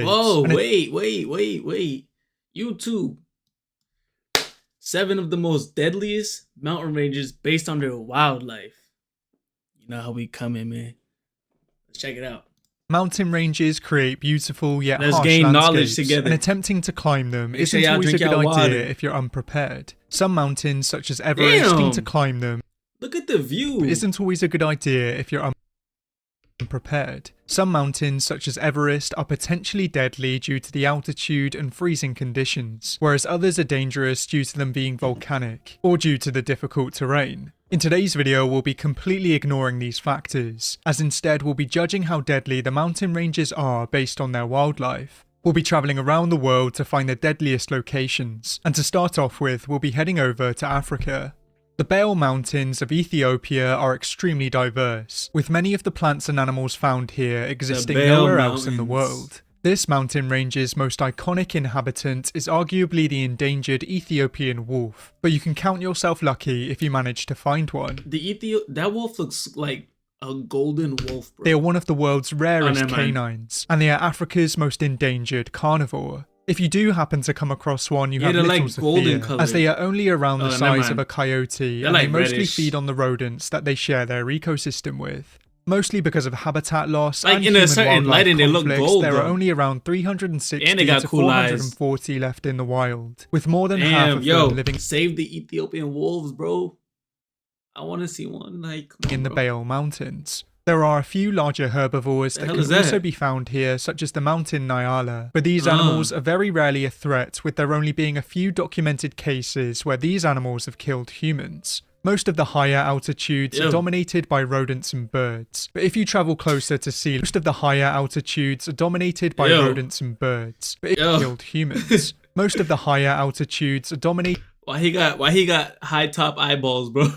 Oh, wait. YouTube. 7 of the most deadliest mountain ranges based on their wildlife. You know how we come in, man. Let's check it out. Mountain ranges create beautiful yet Let's harsh gain knowledge landscapes, together. and attempting to climb them Make sure isn't y'all always a drink good y'all water. idea if you're unprepared. Some mountains, such as Everest, to climb them Look at the view. isn't always a good idea if you're unprepared. Some mountains, such as Everest, are potentially deadly due to the altitude and freezing conditions, whereas others are dangerous due to them being volcanic, or due to the difficult terrain. In today's video, we'll be completely ignoring these factors, as instead we'll be judging how deadly the mountain ranges are based on their wildlife. We'll be travelling around the world to find the deadliest locations, and to start off with, we'll be heading over to Africa. The Bale Mountains of Ethiopia are extremely diverse, with many of the plants and animals found here existing nowhere else in the world. This mountain range's most iconic inhabitant is arguably the endangered Ethiopian wolf, but you can count yourself lucky if you manage to find one. That wolf looks like a golden wolf, bro. They are one of the world's rarest canines, and they are Africa's most endangered carnivore. If you do happen to come across one, you have little to fear, as they are only around the size of a coyote, and they mostly feed on the rodents that they share their ecosystem with. Mostly because of habitat loss and in a certain lighting, they look gold. There are only around 360 to 440 left in the wild, with more than half of them living. Save the Ethiopian wolves, bro. I want to see one in the Bale Mountains. There are a few larger herbivores that can also be found here, such as the mountain nyala, but these animals are very rarely a threat, with there only being a few documented cases where these animals have killed humans. Most of the higher altitudes are dominated by rodents and birds, but if you travel closer to sea, most of the higher altitudes are dominated by rodents and birds, but it killed humans. Most of the higher altitudes are dominated. Why he got high top eyeballs, bro?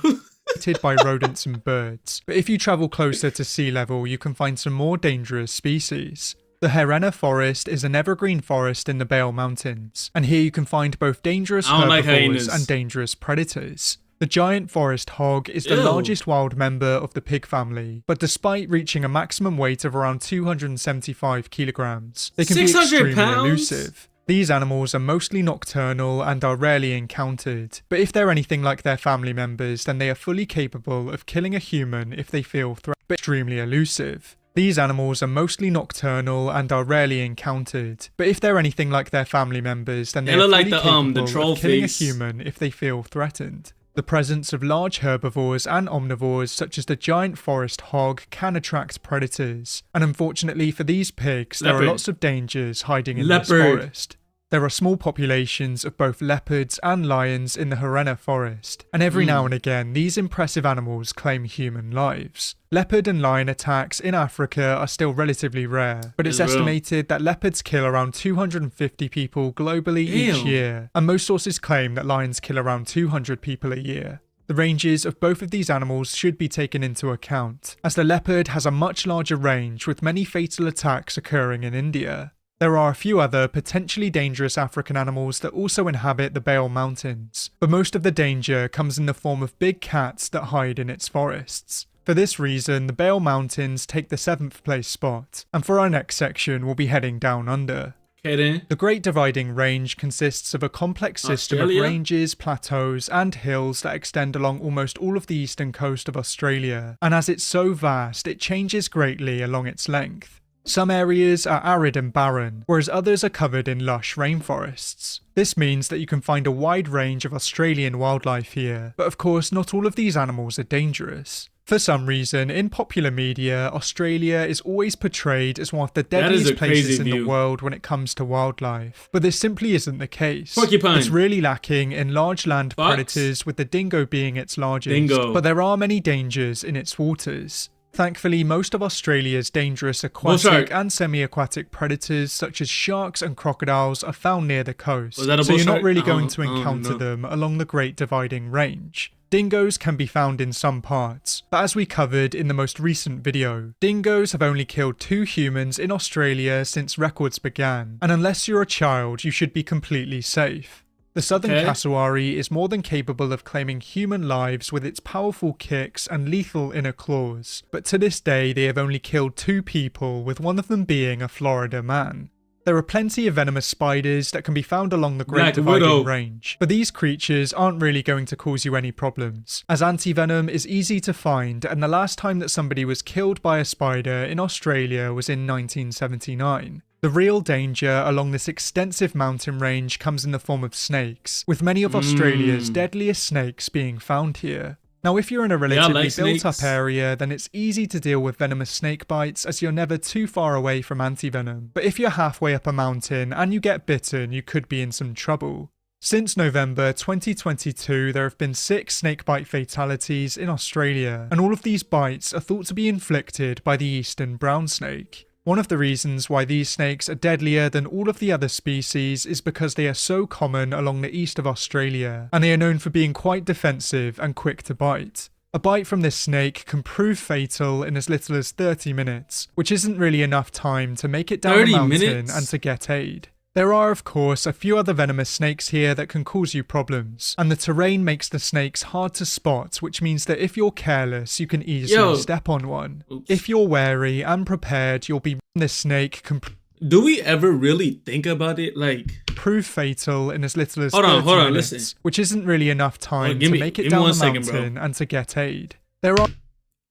By rodents and birds, but if you travel closer to sea level, you can find some more dangerous species. The Herena forest is an evergreen forest in the Bale Mountains, and here you can find both dangerous herbivores and dangerous predators. The giant forest hog is the largest wild member of the pig family, but despite reaching a maximum weight of around 275 kilograms, they can be extremely elusive. These animals are mostly nocturnal and are rarely encountered, but if they're anything like their family members, then they are fully capable of killing a human if they feel threatened, but extremely elusive. These animals are mostly nocturnal and are rarely encountered, but if they're anything like their family members, then they are fully capable of killing a human if they feel threatened. The presence of large herbivores and omnivores such as the giant forest hog can attract predators, and unfortunately for these pigs, there are lots of dangers hiding in this forest. There are small populations of both leopards and lions in the Herena forest, and every now and again these impressive animals claim human lives. Leopard and lion attacks in Africa are still relatively rare, but it's estimated that leopards kill around 250 people globally each year, and most sources claim that lions kill around 200 people a year. The ranges of both of these animals should be taken into account, as the leopard has a much larger range with many fatal attacks occurring in India. There are a few other potentially dangerous African animals that also inhabit the Bale Mountains, but most of the danger comes in the form of big cats that hide in its forests. For this reason, the Bale Mountains take the 7th place spot, and for our next section we'll be heading down under. The Great Dividing Range consists of a complex system of ranges, plateaus, and hills that extend along almost all of the eastern coast of Australia, and as it's so vast, it changes greatly along its length. Some areas are arid and barren, whereas others are covered in lush rainforests. This means that you can find a wide range of Australian wildlife here, but of course not all of these animals are dangerous. For some reason, in popular media, Australia is always portrayed as one of the deadliest places in the world when it comes to wildlife, but this simply isn't the case. It's really lacking in large land predators, with the dingo being its largest, but there are many dangers in its waters. Thankfully, most of Australia's dangerous aquatic and semi-aquatic predators such as sharks and crocodiles are found near the coast, so you're not really going to encounter them along the Great Dividing Range. Dingoes can be found in some parts, but as we covered in the most recent video, dingoes have only killed 2 humans in Australia since records began, and unless you're a child, you should be completely safe. The southern cassowary is more than capable of claiming human lives with its powerful kicks and lethal inner claws, but to this day they have only killed 2 people, with one of them being a Florida man. There are plenty of venomous spiders that can be found along the Great Black Dividing Widow. Range, but these creatures aren't really going to cause you any problems, as anti-venom is easy to find, and the last time that somebody was killed by a spider in Australia was in 1979. The real danger along this extensive mountain range comes in the form of snakes, with many of Australia's deadliest snakes being found here. Now, if you're in a relatively built-up area, then it's easy to deal with venomous snake bites as you're never too far away from antivenom. But if you're halfway up a mountain and you get bitten, you could be in some trouble. Since November 2022, there have been 6 snakebite fatalities in Australia, and all of these bites are thought to be inflicted by the eastern brown snake. One of the reasons why these snakes are deadlier than all of the other species is because they are so common along the east of Australia, and they are known for being quite defensive and quick to bite. A bite from this snake can prove fatal in as little as 30 minutes, which isn't really enough time to make it down the mountain and to get aid. There are, of course, a few other venomous snakes here that can cause you problems, and the terrain makes the snakes hard to spot, which means that if you're careless, you can easily step on one. If you're wary and prepared, you'll be this snake can do we ever really think about it? Like, prove fatal in as little as 30 minutes, listen. Which isn't really enough time to make it down the mountain and to get aid. There are...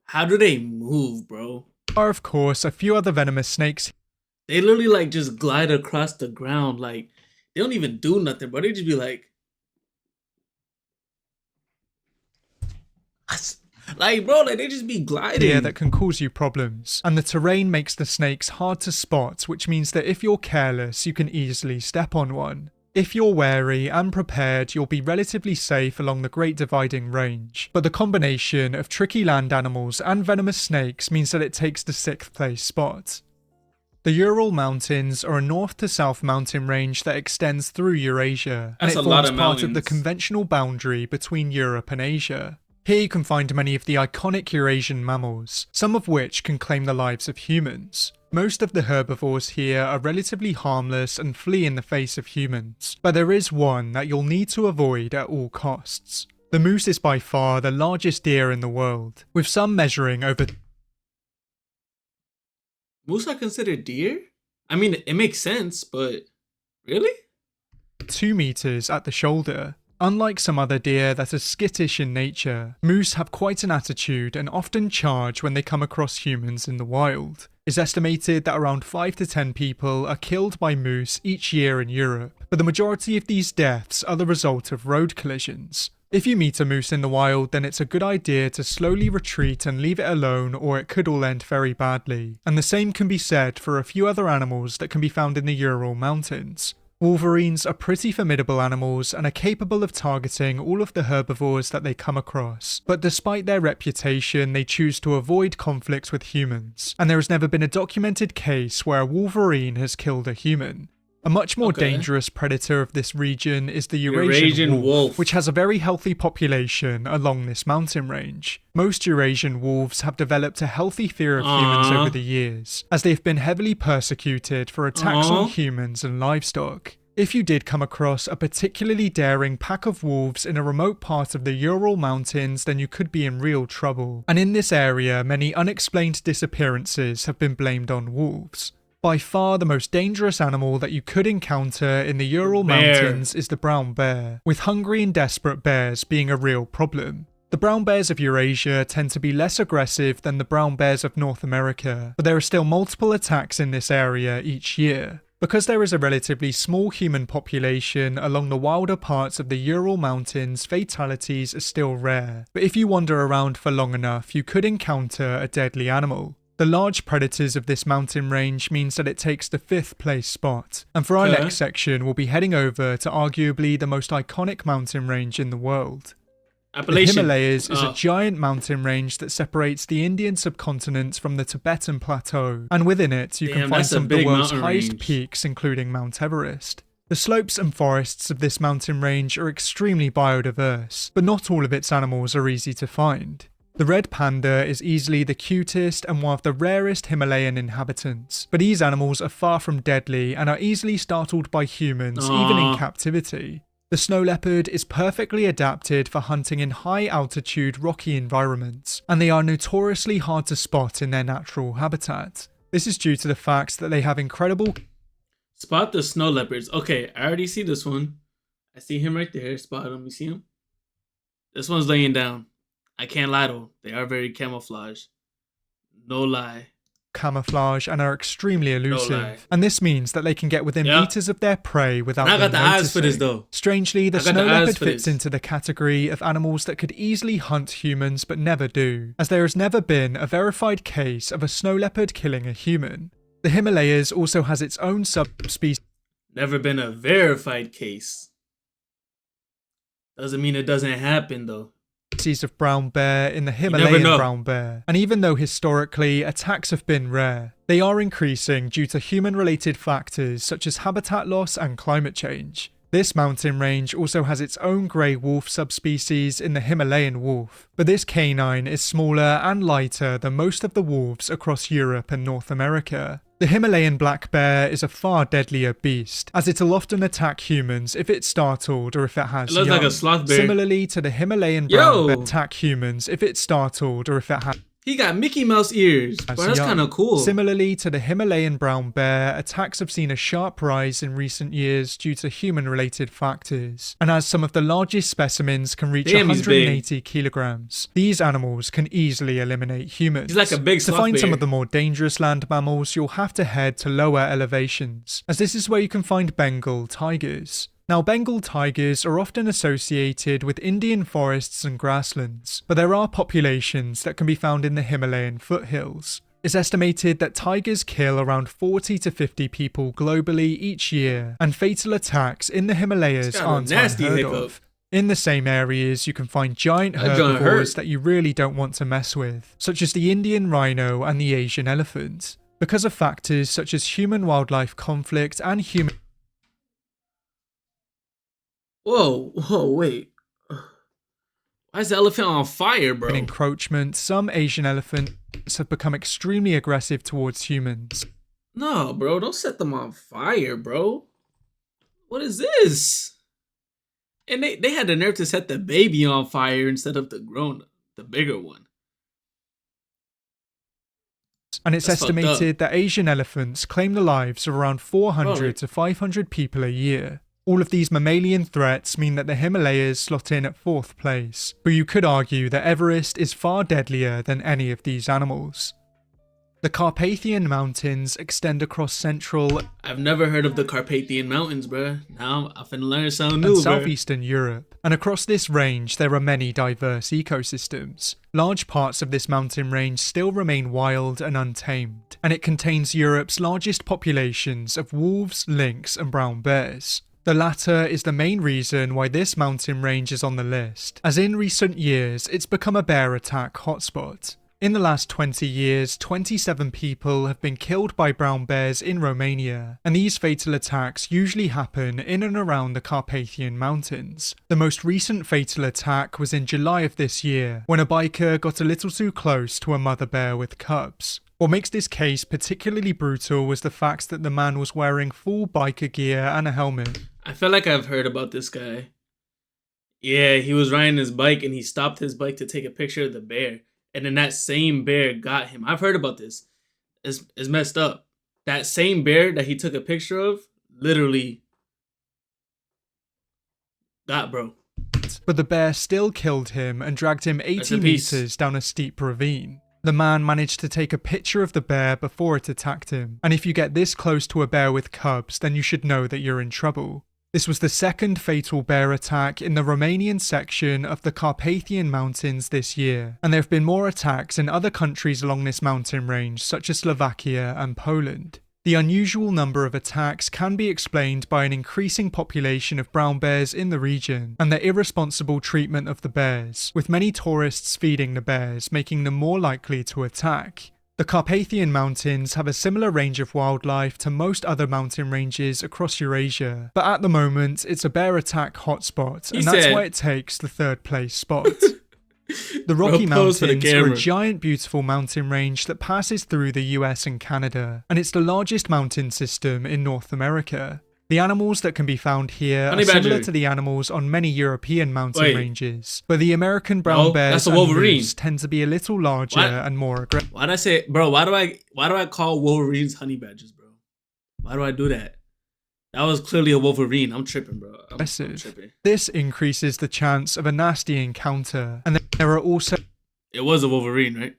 How do they move, bro? There are, of course, a few other venomous snakes. They literally like just glide across the ground. Like, they don't even do nothing, bro. They just be like bro, like they just be gliding. Yeah, that can cause you problems. And the terrain makes the snakes hard to spot, which means that if you're careless, you can easily step on one. If you're wary and prepared, you'll be relatively safe along the Great Dividing Range. But the combination of tricky land animals and venomous snakes means that it takes the 6th place spot. The Ural Mountains are a north to south mountain range that extends through Eurasia, and it forms part of the conventional boundary between Europe and Asia. Here you can find many of the iconic Eurasian mammals, some of which can claim the lives of humans. Most of the herbivores here are relatively harmless and flee in the face of humans, but there is one that you'll need to avoid at all costs. The moose is by far the largest deer in the world, with some measuring over... Moose are considered deer? I mean, it makes sense, but really? 2 meters at the shoulder. Unlike some other deer that are skittish in nature, moose have quite an attitude and often charge when they come across humans in the wild. It's estimated that around 5 to 10 people are killed by moose each year in Europe, but the majority of these deaths are the result of road collisions. If you meet a moose in the wild, then it's a good idea to slowly retreat and leave it alone, or it could all end very badly. And the same can be said for a few other animals that can be found in the Ural Mountains. Wolverines are pretty formidable animals and are capable of targeting all of the herbivores that they come across. But despite their reputation, they choose to avoid conflicts with humans. And there has never been a documented case where a wolverine has killed a human. A much more dangerous predator of this region is the Eurasian wolf, which has a very healthy population along this mountain range. Most Eurasian wolves have developed a healthy fear of humans over the years, as they've been heavily persecuted for attacks on humans and livestock. If you did come across a particularly daring pack of wolves in a remote part of the Ural Mountains, then you could be in real trouble. And in this area, many unexplained disappearances have been blamed on wolves. By far the most dangerous animal that you could encounter in the Ural Mountains is the brown bear, with hungry and desperate bears being a real problem. The brown bears of Eurasia tend to be less aggressive than the brown bears of North America, but there are still multiple attacks in this area each year. Because there is a relatively small human population along the wilder parts of the Ural Mountains, fatalities are still rare. But if you wander around for long enough, you could encounter a deadly animal. The large predators of this mountain range means that it takes the 5th place spot. And for our next section, we'll be heading over to arguably the most iconic mountain range in the world. The Himalayas is a giant mountain range that separates the Indian subcontinent from the Tibetan plateau. And within it, you can find some of the world's highest peaks, including Mount Everest. The slopes and forests of this mountain range are extremely biodiverse, but not all of its animals are easy to find. The red panda is easily the cutest and one of the rarest Himalayan inhabitants, but these animals are far from deadly and are easily startled by humans even in captivity. The snow leopard is perfectly adapted for hunting in high altitude rocky environments, and they are notoriously hard to spot in their natural habitat. This is due to the fact that they have incredible... Spot the snow leopards. Okay, I already see this one. I see him right there. Spot him. You see him? This one's laying down. I can't lie though. They are very camouflaged. No lie. Camouflage and are extremely lie. elusive, and this means that they can get within Yep. meters of their prey without And I got them the eyes for this noticing. though. Strangely, the I got snow the eyes leopard for fits this. into the category of animals that could easily hunt humans but never do, as there has never been a verified case of a snow leopard killing a human. The Himalayas also has its own subspecies Never been a verified case. Doesn't mean it doesn't happen though. of brown bear in the never Himalayan know. brown bear, and even though historically attacks have been rare, they are increasing due to human-related factors such as habitat loss and climate change. This mountain range also has its own grey wolf subspecies in the Himalayan wolf, but this canine is smaller and lighter than most of the wolves across Europe and North America. The Himalayan black bear is a far deadlier beast, as it'll often attack humans if it's startled or if it has It looks young. like a sloth bear. Similarly to the Himalayan brown Yo! bear, attack humans if it's startled or if it has He got Mickey Mouse ears. Bro, that's young. kind of cool. Similarly to the Himalayan brown bear, attacks have seen a sharp rise in recent years due to human-related factors. And as some of the largest specimens can reach Damn, he's 180 kilograms, these animals can easily eliminate humans. He's like a big To sloth find some bear. of the more dangerous land mammals, you'll have to head to lower elevations, as this is where you can find Bengal tigers. Now, Bengal tigers are often associated with Indian forests and grasslands, but there are populations that can be found in the Himalayan foothills. It's estimated that tigers kill around 40 to 50 people globally each year, and fatal attacks in the Himalayas It's got a aren't nasty unheard hiccup. of. In the same areas, you can find giant That joint herbivores hurt. that you really don't want to mess with, such as the Indian rhino and the Asian elephant. Because of factors such as human-wildlife conflict and human Whoa, wait. Why is the elephant on fire, bro? encroachment, some Asian elephants have become extremely aggressive towards humans. No, bro, don't set them on fire, bro. What is this? And they had the nerve to set the baby on fire instead of the bigger one. And it's That's fucked up. estimated that Asian elephants claim the lives of around 400 Bro. to 500 people a year. All of these mammalian threats mean that the Himalayas slot in at 4th place, but you could argue that Everest is far deadlier than any of these animals. The Carpathian Mountains extend across central I've never heard of the Carpathian Mountains, bro. Now I'm finna learn something and new, bro. southeastern Europe, and across this range there are many diverse ecosystems. Large parts of this mountain range still remain wild and untamed, and it contains Europe's largest populations of wolves, lynx and brown bears. The latter is the main reason why this mountain range is on the list, as in recent years it's become a bear attack hotspot. In the last 20 years, 27 people have been killed by brown bears in Romania, and these fatal attacks usually happen in and around the Carpathian Mountains. The most recent fatal attack was in July of this year, when a biker got a little too close to a mother bear with cubs. What makes this case particularly brutal was the fact that the man was wearing full biker gear and a helmet. I feel like I've heard about this guy. Yeah, he was riding his bike and he stopped his bike to take a picture of the bear. And then that same bear got him. I've heard about this. It's messed up. That same bear that he took a picture of literally got bro. But the bear still killed him and dragged him Rest 80 in peace. meters down a steep ravine. The man managed to take a picture of the bear before it attacked him, and if you get this close to a bear with cubs, then you should know that you're in trouble. This was the second fatal bear attack in the Romanian section of the Carpathian Mountains this year, and there have been more attacks in other countries along this mountain range, such as Slovakia and Poland. The unusual number of attacks can be explained by an increasing population of brown bears in the region and their irresponsible treatment of the bears, with many tourists feeding the bears, making them more likely to attack. The Carpathian Mountains have a similar range of wildlife to most other mountain ranges across Eurasia, but at the moment it's a bear attack hotspot, and that's why it takes the 3rd place spot. The Rocky pose for the Mountains are a camera. giant beautiful mountain range that passes through the US and Canada, and it's the largest mountain system in North America. The animals that can be found here Honey are similar badger. to the animals on many European mountain Wait. ranges, but the American brown No, bears that's a and Wolverine. moose tend to be a little larger What? and more aggressive. Why'd I say, bro? Why do I call Wolverines honey badgers, bro? Why do I do that? That was clearly a Wolverine. I'm tripping, bro. I'm aggressive. tripping. This increases the chance of a nasty encounter, and there are also It was a Wolverine, right?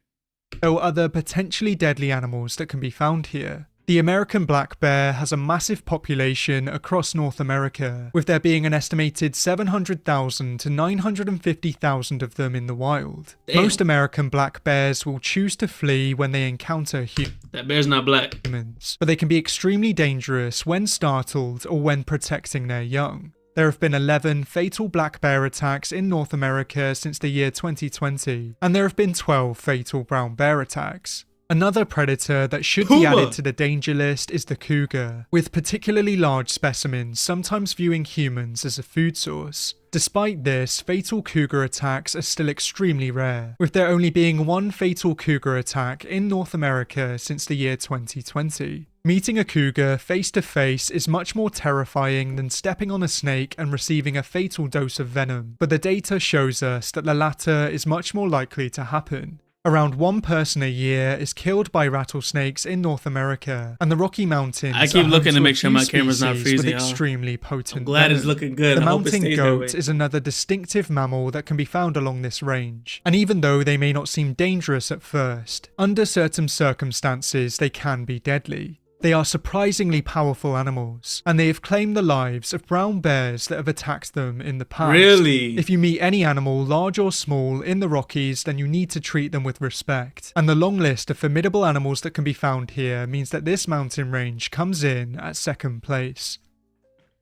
other potentially deadly animals that can be found here. The American black bear has a massive population across North America, with there being an estimated 700,000 to 950,000 of them in the wild. Damn. Most American black bears will choose to flee when they encounter That bear's not black. humans, but they can be extremely dangerous when startled or when protecting their young. There have been 11 fatal black bear attacks in North America since the year 2020, and there have been 12 fatal brown bear attacks. Another predator that should be added to the danger list is the cougar, with particularly large specimens sometimes viewing humans as a food source. Despite this, fatal cougar attacks are still extremely rare, with there only being one fatal cougar attack in North America since the year 2020. Meeting a cougar face to face is much more terrifying than stepping on a snake and receiving a fatal dose of venom, but the data shows us that the latter is much more likely to happen. Around 1 person a year is killed by rattlesnakes in North America, and the Rocky Mountains I keep are looking to home make a sure few my camera's not species with freezing, y'all. extremely potent I'm glad it's venom. looking good. The I hope it mountain stays that goat way. is another distinctive mammal that can be found along this range, and even though they may not seem dangerous at first, under certain circumstances they can be deadly. They are surprisingly powerful animals, and they have claimed the lives of brown bears that have attacked them in the past. Really? If you meet any animal, large or small, in the Rockies, then you need to treat them with respect. And the long list of formidable animals that can be found here means that this mountain range comes in at second place.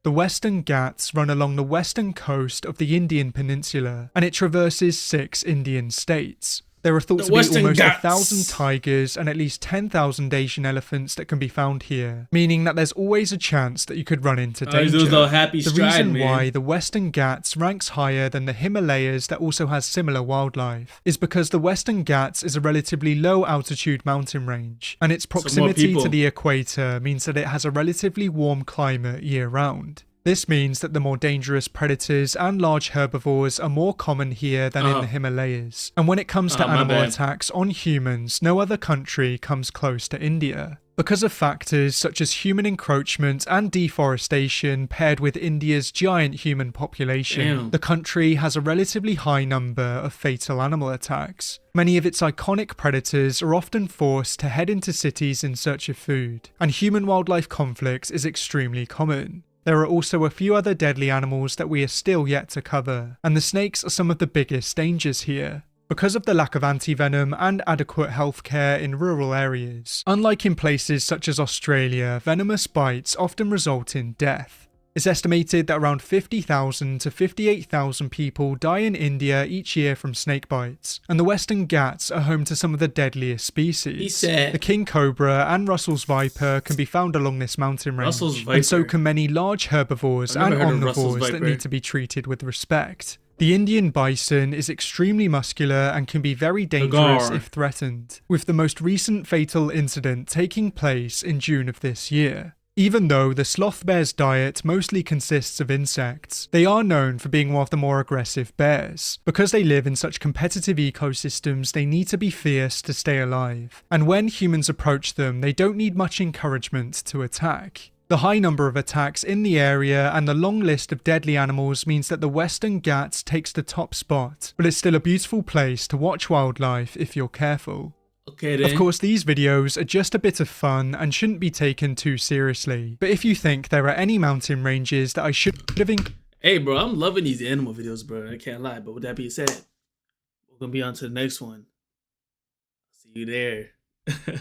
The Western Ghats run along the western coast of the Indian Peninsula, and it traverses 6 Indian states. There are thought to be almost 1,000 tigers and at least 10,000 Asian elephants that can be found here, meaning that there's always a chance that you could run into danger. The reason why the Western Ghats ranks higher than the Himalayas that also has similar wildlife is because the Western Ghats is a relatively low altitude mountain range, and its proximity to the equator means that it has a relatively warm climate year round. This means that the more dangerous predators and large herbivores are more common here than in the Himalayas. And when it comes to animal attacks on humans, no other country comes close to India. Because of factors such as human encroachment and deforestation paired with India's giant human population, the country has a relatively high number of fatal animal attacks. Many of its iconic predators are often forced to head into cities in search of food, and human-wildlife conflict is extremely common. There are also a few other deadly animals that we are still yet to cover, and the snakes are some of the biggest dangers here. Because of the lack of antivenom and adequate healthcare in rural areas, unlike in places such as Australia, venomous bites often result in death. It's estimated that around 50,000 to 58,000 people die in India each year from snake bites, and the Western Ghats are home to some of the deadliest species. The king cobra and Russell's viper can be found along this mountain range, and so can many large herbivores and omnivores that need to be treated with respect. The Indian bison is extremely muscular and can be very dangerous if threatened, with the most recent fatal incident taking place in June of this year. Even though the sloth bear's diet mostly consists of insects, they are known for being one of the more aggressive bears. Because they live in such competitive ecosystems, they need to be fierce to stay alive. And when humans approach them, they don't need much encouragement to attack. The high number of attacks in the area and the long list of deadly animals means that the Western Ghats takes the top spot, but it's still a beautiful place to watch wildlife if you're careful. Okay, then. Of course, these videos are just a bit of fun and shouldn't be taken too seriously, but if you think there are any mountain ranges that I should have Hey bro, I'm loving these animal videos, bro. I can't lie, but with that being said, we're gonna be on to the next one. See you there.